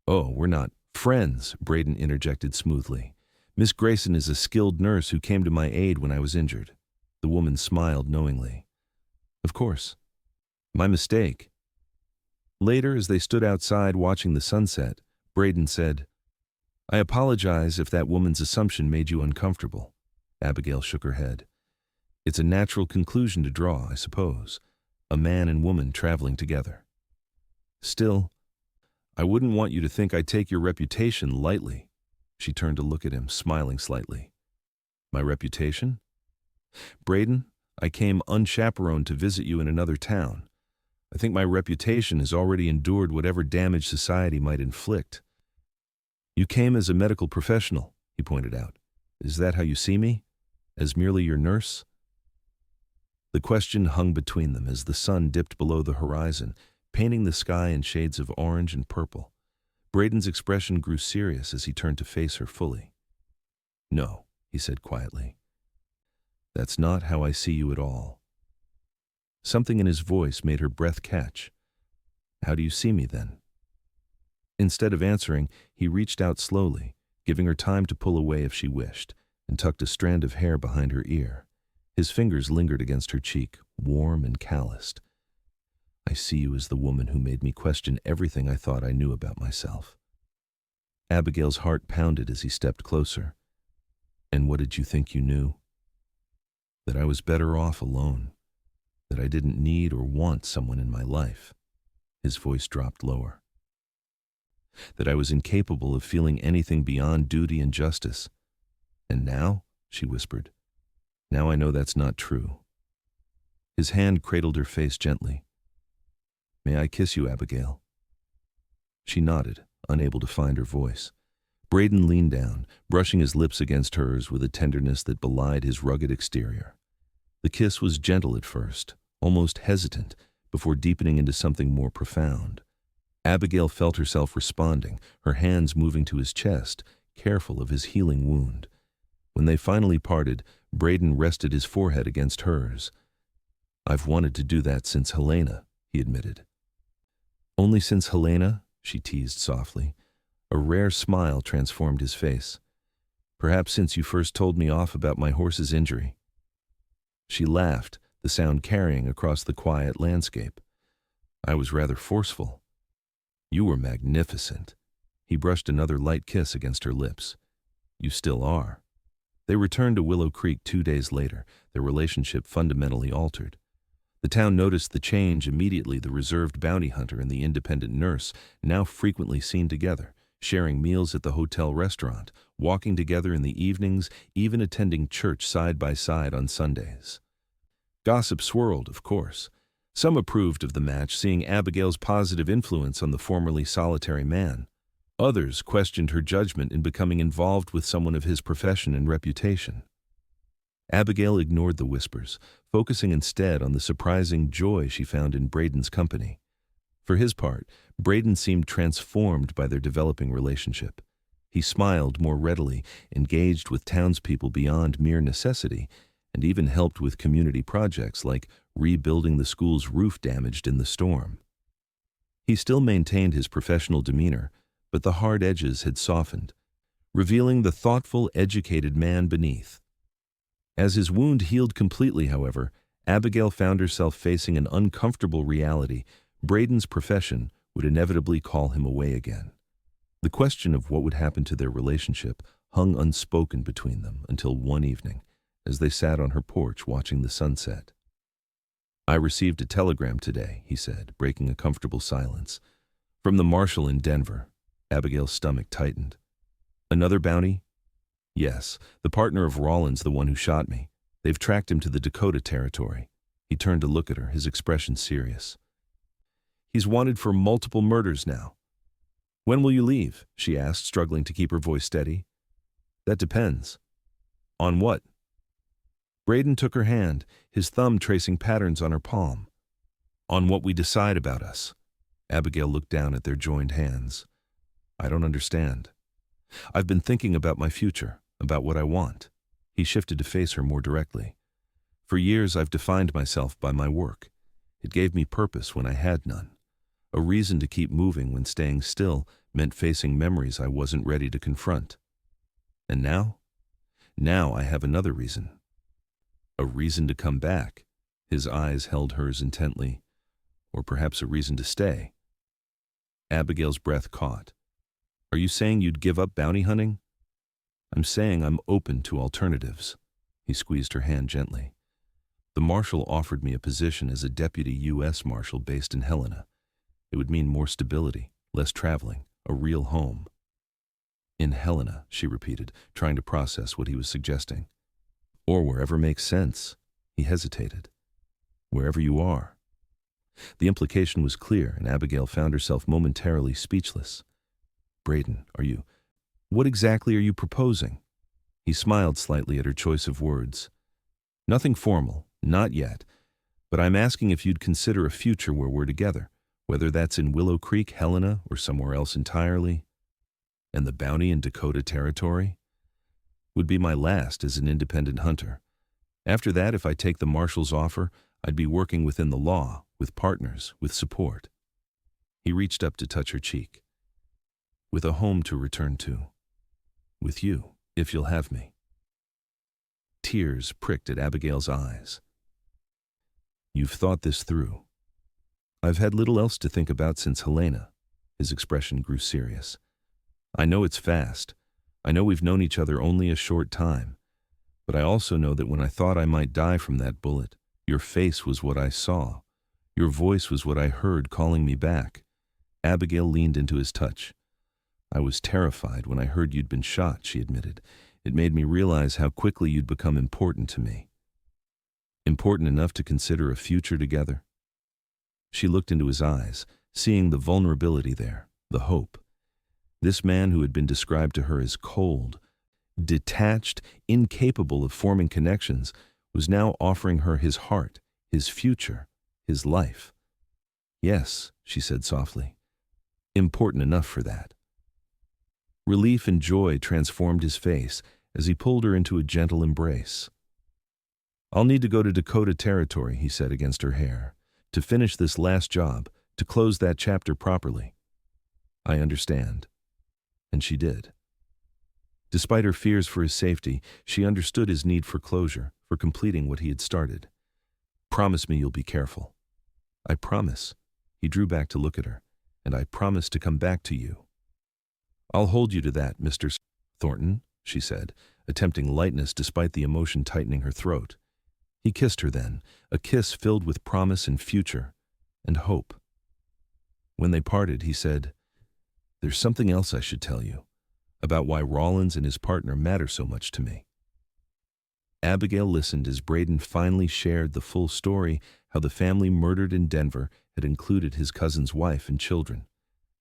"Oh, we're not friends," Braden interjected smoothly. "Miss Grayson is a skilled nurse who came to my aid when I was injured." The woman smiled knowingly. "Of course. My mistake." Later, as they stood outside watching the sunset, Braden said, "I apologize if that woman's assumption made you uncomfortable." Abigail shook her head. "It's a natural conclusion to draw, I suppose. A man and woman traveling together. Still, I wouldn't want you to think I take your reputation lightly." She turned to look at him, smiling slightly. "My reputation?" "Braden, I came unchaperoned to visit you in another town. I think my reputation has already endured whatever damage society might inflict." "You came as a medical professional," he pointed out. "Is that how you see me? As merely your nurse?" The question hung between them as the sun dipped below the horizon, painting the sky in shades of orange and purple. Braden's expression grew serious as he turned to face her fully. "No," he said quietly. "That's not how I see you at all." Something in his voice made her breath catch. "How do you see me then?" Instead of answering, he reached out slowly, giving her time to pull away if she wished, and tucked a strand of hair behind her ear. His fingers lingered against her cheek, warm and calloused. "I see you as the woman who made me question everything I thought I knew about myself." Abigail's heart pounded as he stepped closer. "And what did you think you knew?" "That I was better off alone, that I didn't need or want someone in my life." His voice dropped lower. "That I was incapable of feeling anything beyond duty and justice. And now," she whispered, "now I know that's not true." His hand cradled her face gently. "May I kiss you, Abigail?" She nodded, unable to find her voice. Braden leaned down, brushing his lips against hers with a tenderness that belied his rugged exterior. The kiss was gentle at first, almost hesitant, before deepening into something more profound. Abigail felt herself responding, her hands moving to his chest, careful of his healing wound. When they finally parted, Braden rested his forehead against hers. "I've wanted to do that since Helena," he admitted. "Only since Helena?" she teased softly. A rare smile transformed his face. "Perhaps since you first told me off about my horse's injury." She laughed, the sound carrying across the quiet landscape. "I was rather forceful." "You were magnificent." He brushed another light kiss against her lips. "You still are." They returned to Willow Creek 2 days later, their relationship fundamentally altered. The town noticed the change immediately. The reserved bounty hunter and the independent nurse, now frequently seen together, sharing meals at the hotel restaurant, walking together in the evenings, even attending church side by side on Sundays. Gossip swirled, of course. Some approved of the match, seeing Abigail's positive influence on the formerly solitary man. Others questioned her judgment in becoming involved with someone of his profession and reputation. Abigail ignored the whispers, focusing instead on the surprising joy she found in Braden's company. For his part, Braden seemed transformed by their developing relationship. He smiled more readily, engaged with townspeople beyond mere necessity, and even helped with community projects like rebuilding the school's roof damaged in the storm. He still maintained his professional demeanor, but the hard edges had softened, revealing the thoughtful, educated man beneath. As his wound healed completely, however, Abigail found herself facing an uncomfortable reality. Braden's profession would inevitably call him away again. The question of what would happen to their relationship hung unspoken between them until one evening, as they sat on her porch watching the sunset. "I received a telegram today," he said, breaking a comfortable silence. "From the marshal in Denver." Abigail's stomach tightened. "Another bounty?" "Yes, the partner of Rollins, the one who shot me. They've tracked him to the Dakota territory." He turned to look at her, his expression serious. "He's wanted for multiple murders now." "When will you leave?" she asked, struggling to keep her voice steady. "That depends." "On what?" Braden took her hand, his thumb tracing patterns on her palm. "On what we decide about us." Abigail looked down at their joined hands. "I don't understand." "I've been thinking about my future, about what I want." He shifted to face her more directly. "For years I've defined myself by my work. It gave me purpose when I had none. A reason to keep moving when staying still meant facing memories I wasn't ready to confront. And now? Now I have another reason. A reason to come back." His eyes held hers intently. "Or perhaps a reason to stay." Abigail's breath caught. "Are you saying you'd give up bounty hunting?" "I'm saying I'm open to alternatives." He squeezed her hand gently. "The marshal offered me a position as a deputy U.S. marshal based in Helena. It would mean more stability, less traveling, a real home." "In Helena," she repeated, trying to process what he was suggesting. "Or wherever makes sense." He hesitated. "Wherever you are." The implication was clear, and Abigail found herself momentarily speechless. "Braden, what exactly are you proposing?" He smiled slightly at her choice of words. "Nothing formal, not yet, but I'm asking if you'd consider a future where we're together, whether that's in Willow Creek, Helena, or somewhere else entirely, and the bounty in Dakota Territory would be my last as an independent hunter. After that, if I take the marshal's offer, I'd be working within the law, with partners, with support. He reached up to touch her cheek. With a home to return to. With you, if you'll have me. Tears pricked at Abigail's eyes. You've thought this through. I've had little else to think about since Helena. His expression grew serious. I know it's fast. I know we've known each other only a short time. But I also know that when I thought I might die from that bullet, your face was what I saw. Your voice was what I heard calling me back. Abigail leaned into his touch. I was terrified when I heard you'd been shot, she admitted. It made me realize how quickly you'd become important to me. Important enough to consider a future together. She looked into his eyes, seeing the vulnerability there, the hope. This man who had been described to her as cold, detached, incapable of forming connections, was now offering her his heart, his future, his life. Yes, she said softly. Important enough for that. Relief and joy transformed his face as he pulled her into a gentle embrace. I'll need to go to Dakota Territory, he said against her hair, to finish this last job, to close that chapter properly. I understand. And she did. Despite her fears for his safety, she understood his need for closure, for completing what he had started. Promise me you'll be careful. I promise. He drew back to look at her. And I promise to come back to you. I'll hold you to that, Mr. Thornton, she said, attempting lightness despite the emotion tightening her throat. He kissed her then, a kiss filled with promise and future, and hope. When they parted, he said, There's something else I should tell you, about why Rollins and his partner matter so much to me. Abigail listened as Braden finally shared the full story, how the family murdered in Denver had included his cousin's wife and children,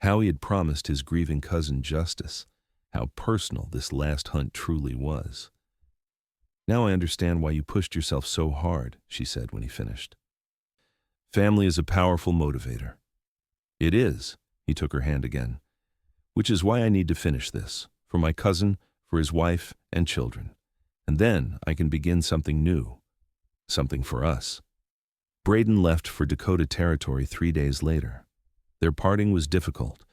how he had promised his grieving cousin justice, how personal this last hunt truly was. Now I understand why you pushed yourself so hard, she said when he finished. Family is a powerful motivator. It is, he took her hand again, which is why I need to finish this, for my cousin, for his wife and children. And then I can begin something new, something for us. Braden left for Dakota Territory 3 days later. Their parting was difficult,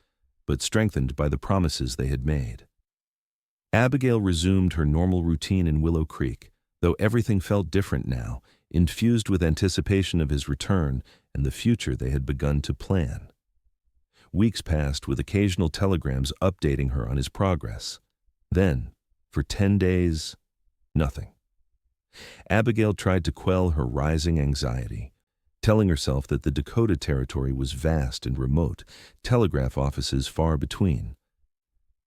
but strengthened by the promises they had made. Abigail resumed her normal routine in Willow Creek, though everything felt different now, infused with anticipation of his return and the future they had begun to plan. Weeks passed with occasional telegrams updating her on his progress. Then, for 10 days, nothing. Abigail tried to quell her rising anxiety, telling herself that the Dakota Territory was vast and remote, telegraph offices far between.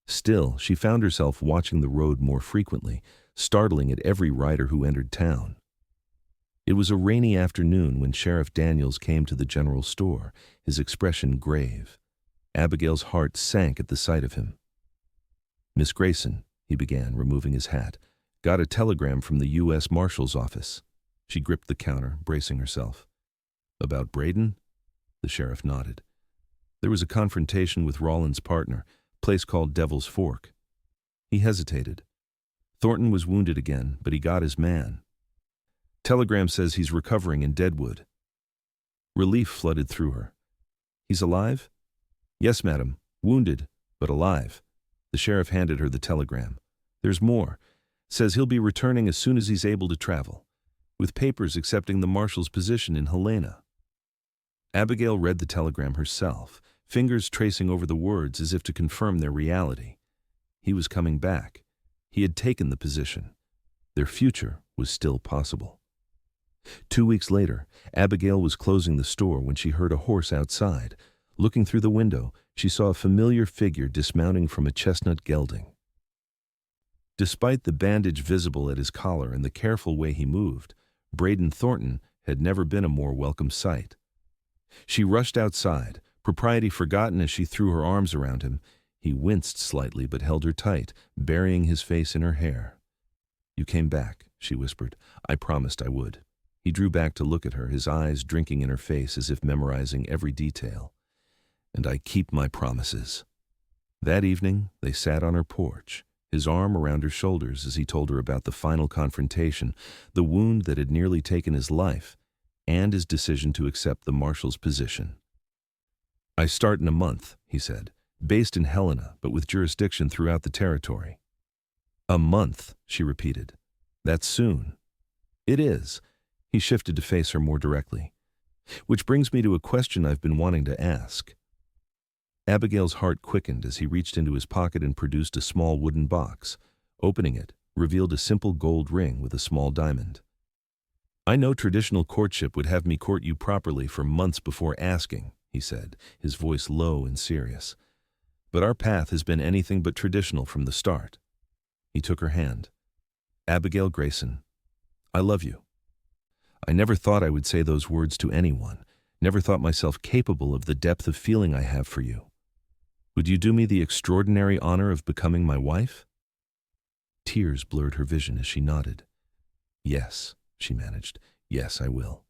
Still, she found herself watching the road more frequently, startling at every rider who entered town. It was a rainy afternoon when Sheriff Daniels came to the general store, his expression grave. Abigail's heart sank at the sight of him. Miss Grayson, he began, removing his hat, got a telegram from the U.S. Marshal's office. She gripped the counter, bracing herself. About Braden? The sheriff nodded. There was a confrontation with Rollins' partner, place called Devil's Fork. He hesitated. Thornton was wounded again, but he got his man. Telegram says he's recovering in Deadwood. Relief flooded through her. He's alive? Yes, madam. Wounded, but alive. The sheriff handed her the telegram. There's more. Says he'll be returning as soon as he's able to travel, with papers accepting the marshal's position in Helena. Abigail read the telegram herself, fingers tracing over the words as if to confirm their reality. He was coming back. He had taken the position. Their future was still possible. 2 weeks later, Abigail was closing the store when she heard a horse outside. Looking through the window, she saw a familiar figure dismounting from a chestnut gelding. Despite the bandage visible at his collar and the careful way he moved, Brayden Thornton had never been a more welcome sight. She rushed outside, propriety forgotten as she threw her arms around him. He winced slightly but held her tight, burying his face in her hair. You came back, she whispered. I promised I would. He drew back to look at her, his eyes drinking in her face as if memorizing every detail. and I keep my promises." That evening, they sat on her porch, his arm around her shoulders as he told her about the final confrontation, the wound that had nearly taken his life, and his decision to accept the marshal's position. "I start in a month," he said, "based in Helena, but with jurisdiction throughout the territory." "A month," she repeated. "That's soon." "It is." He shifted to face her more directly. "Which brings me to a question I've been wanting to ask." Abigail's heart quickened as he reached into his pocket and produced a small wooden box. Opening it, revealed a simple gold ring with a small diamond. "I know traditional courtship would have me court you properly for months before asking," he said, his voice low and serious. "But our path has been anything but traditional from the start." He took her hand. "Abigail Grayson, I love you. I never thought I would say those words to anyone, never thought myself capable of the depth of feeling I have for you. Would you do me the extraordinary honor of becoming my wife?" Tears blurred her vision as she nodded. "Yes," she managed. "Yes, I will."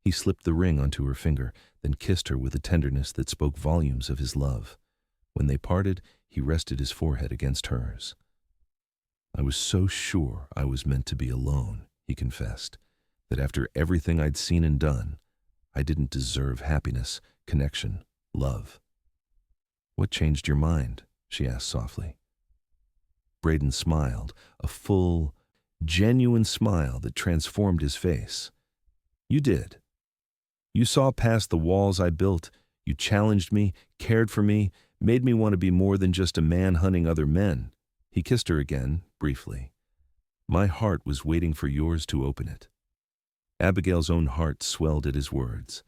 He slipped the ring onto her finger, then kissed her with a tenderness that spoke volumes of his love. When they parted, he rested his forehead against hers. "I was so sure I was meant to be alone," he confessed, "that after everything I'd seen and done, I didn't deserve happiness, connection, love." "What changed your mind?" she asked softly. Braden smiled, a full, genuine smile that transformed his face. "You did. You saw past the walls I built. You challenged me, cared for me, made me want to be more than just a man hunting other men." He kissed her again, briefly. "My heart was waiting for yours to open it." Abigail's own heart swelled at his words.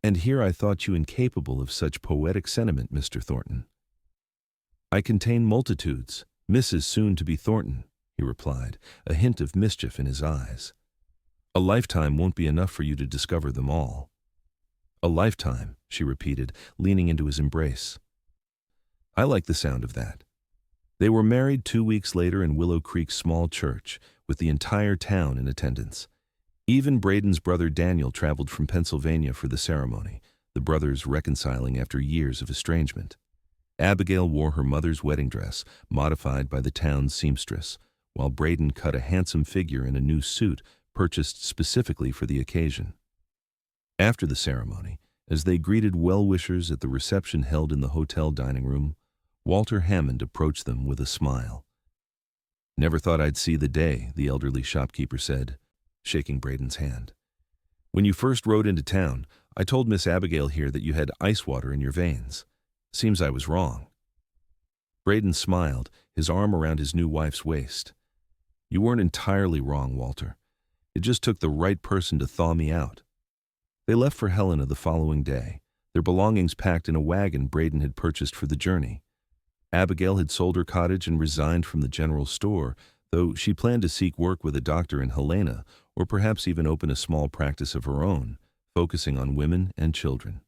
"And here I thought you incapable of such poetic sentiment, Mr. Thornton." "I contain multitudes, Mrs. Soon-to-be Thornton," he replied, a hint of mischief in his eyes. "A lifetime won't be enough for you to discover them all." "A lifetime," she repeated, leaning into his embrace. "I like the sound of that." They were married 2 weeks later in Willow Creek's small church, with the entire town in attendance. Even Braden's brother Daniel traveled from Pennsylvania for the ceremony, the brothers reconciling after years of estrangement. Abigail wore her mother's wedding dress, modified by the town's seamstress, while Braden cut a handsome figure in a new suit purchased specifically for the occasion. After the ceremony, as they greeted well-wishers at the reception held in the hotel dining room, Walter Hammond approached them with a smile. "Never thought I'd see the day," the elderly shopkeeper said, shaking Braden's hand. "When you first rode into town, I told Miss Abigail here that you had ice water in your veins. Seems I was wrong." Braden smiled, his arm around his new wife's waist. "You weren't entirely wrong, Walter. It just took the right person to thaw me out." They left for Helena the following day, their belongings packed in a wagon Braden had purchased for the journey. Abigail had sold her cottage and resigned from the general store, though she planned to seek work with a doctor in Helena, or perhaps even open a small practice of her own, focusing on women and children.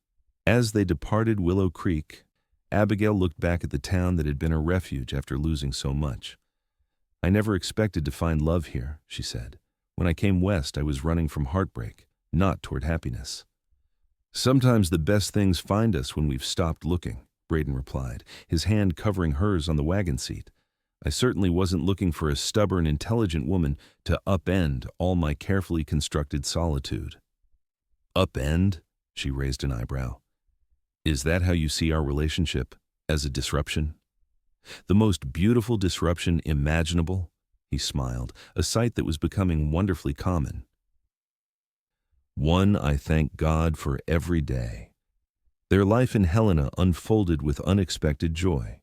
As they departed Willow Creek, Abigail looked back at the town that had been her refuge after losing so much. "I never expected to find love here," she said. "When I came west, I was running from heartbreak, not toward happiness." "Sometimes the best things find us when we've stopped looking," Braden replied, his hand covering hers on the wagon seat. "I certainly wasn't looking for a stubborn, intelligent woman to upend all my carefully constructed solitude." "Upend?" She raised an eyebrow. "Is that how you see our relationship? As a disruption?" "The most beautiful disruption imaginable," he smiled, a sight that was becoming wonderfully common. "One I thank God for every day." Their life in Helena unfolded with unexpected joy.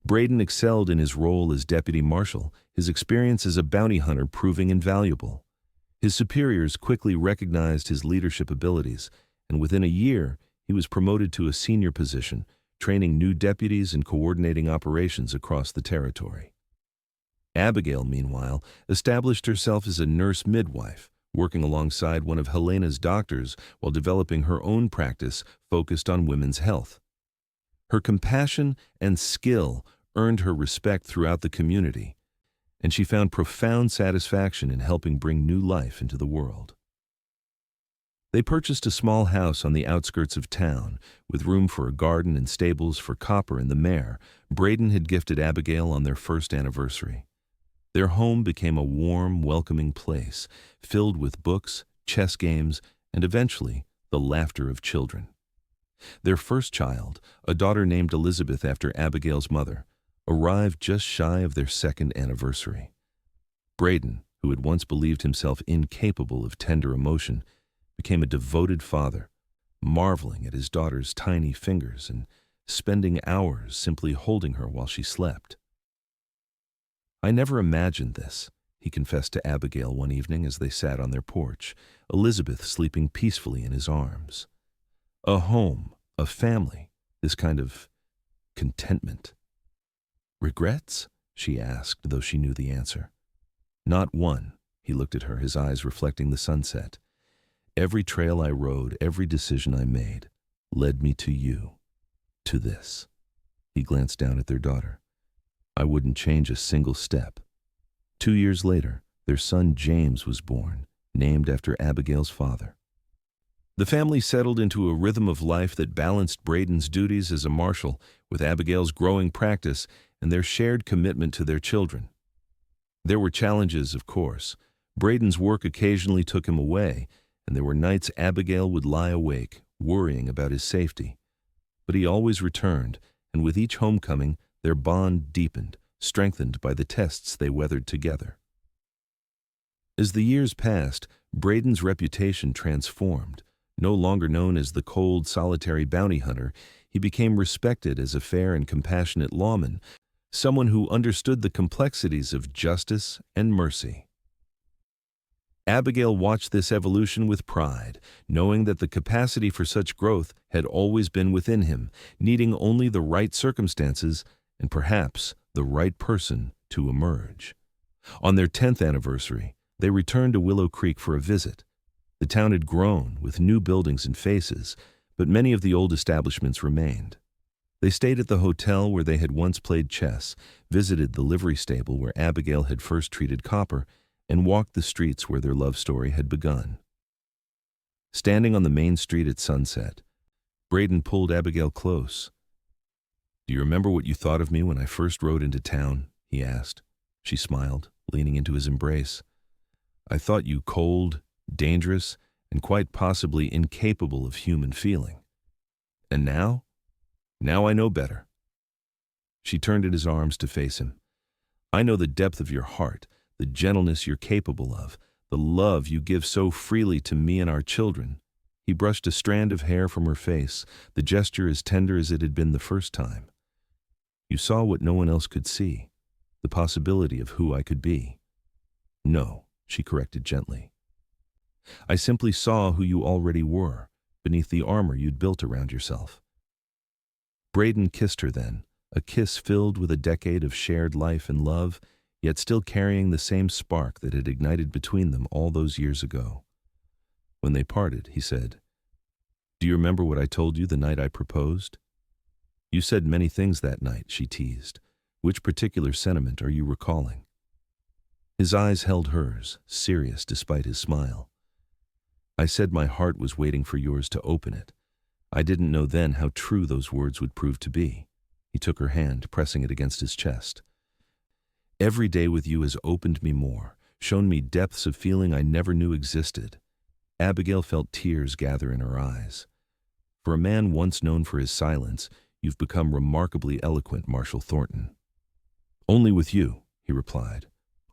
Braden excelled in his role as deputy marshal, his experience as a bounty hunter proving invaluable. His superiors quickly recognized his leadership abilities, and within a year, he was promoted to a senior position, training new deputies and coordinating operations across the territory. Abigail, meanwhile, established herself as a nurse midwife, working alongside one of Helena's doctors while developing her own practice focused on women's health. Her compassion and skill earned her respect throughout the community, and she found profound satisfaction in helping bring new life into the world. They purchased a small house on the outskirts of town, with room for a garden and stables for Copper and the mare Braden had gifted Abigail on their first anniversary. Their home became a warm, welcoming place, filled with books, chess games, and eventually the laughter of children. Their first child, a daughter named Elizabeth after Abigail's mother, arrived just shy of their second anniversary. Braden, who had once believed himself incapable of tender emotion, became a devoted father, marveling at his daughter's tiny fingers and spending hours simply holding her while she slept. "I never imagined this," he confessed to Abigail one evening as they sat on their porch, Elizabeth sleeping peacefully in his arms. A home, a family, this kind of contentment. "Regrets?" she asked, though she knew the answer. "Not one." He looked at her, his eyes reflecting the sunset. "Every trail I rode, every decision I made, led me to you, to this." He glanced down at their daughter. "I wouldn't change a single step." 2 years later, their son James was born, named after Abigail's father. The family settled into a rhythm of life that balanced Braden's duties as a marshal with Abigail's growing practice and their shared commitment to their children. There were challenges, of course. Braden's work occasionally took him away, and there were nights Abigail would lie awake, worrying about his safety. But he always returned, and with each homecoming, their bond deepened, strengthened by the tests they weathered together. As the years passed, Braden's reputation transformed. No longer known as the cold, solitary bounty hunter, he became respected as a fair and compassionate lawman, someone who understood the complexities of justice and mercy. Abigail watched this evolution with pride, knowing that the capacity for such growth had always been within him, needing only the right circumstances and perhaps the right person to emerge. On their 10th anniversary, they returned to Willow Creek for a visit. The town had grown, with new buildings and faces, but many of the old establishments remained. They stayed at the hotel where they had once played chess, visited the livery stable where Abigail had first treated Copper, and walked the streets where their love story had begun. Standing on the main street at sunset, Braden pulled Abigail close. "Do you remember what you thought of me when I first rode into town?" he asked. She smiled, leaning into his embrace. "I thought you cold, dangerous, and quite possibly incapable of human feeling. And now? Now I know better." She turned in his arms to face him. "I know the depth of your heart, the gentleness you're capable of, the love you give so freely to me and our children." He brushed a strand of hair from her face, the gesture as tender as it had been the first time. "You saw what no one else could see, the possibility of who I could be." "No," she corrected gently. "I simply saw who you already were, beneath the armor you'd built around yourself." Braden kissed her then, a kiss filled with a decade of shared life and love, yet still carrying the same spark that had ignited between them all those years ago. When they parted, he said, "Do you remember what I told you the night I proposed?" "You said many things that night," she teased. "Which particular sentiment are you recalling?" His eyes held hers, serious despite his smile. "I said my heart was waiting for yours to open it. I didn't know then how true those words would prove to be." He took her hand, pressing it against his chest. "Every day with you has opened me more, shown me depths of feeling I never knew existed." Abigail felt tears gather in her eyes. "For a man once known for his silence, you've become remarkably eloquent, Marshal Thornton." "Only with you," he replied.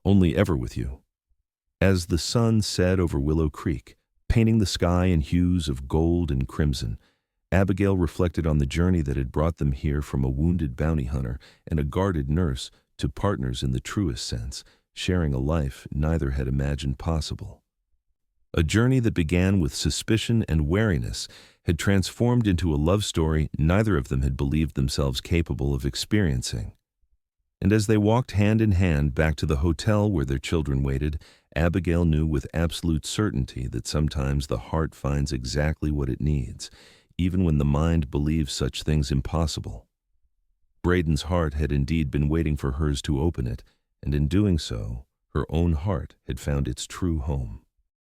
"Only ever with you." As the sun set over Willow Creek, painting the sky in hues of gold and crimson, Abigail reflected on the journey that had brought them here from a wounded bounty hunter and a guarded nurse to partners in the truest sense, sharing a life neither had imagined possible. A journey that began with suspicion and wariness had transformed into a love story neither of them had believed themselves capable of experiencing. And as they walked hand in hand back to the hotel where their children waited, Abigail knew with absolute certainty that sometimes the heart finds exactly what it needs, even when the mind believes such things impossible. Braden's heart had indeed been waiting for hers to open it, and in doing so, her own heart had found its true home.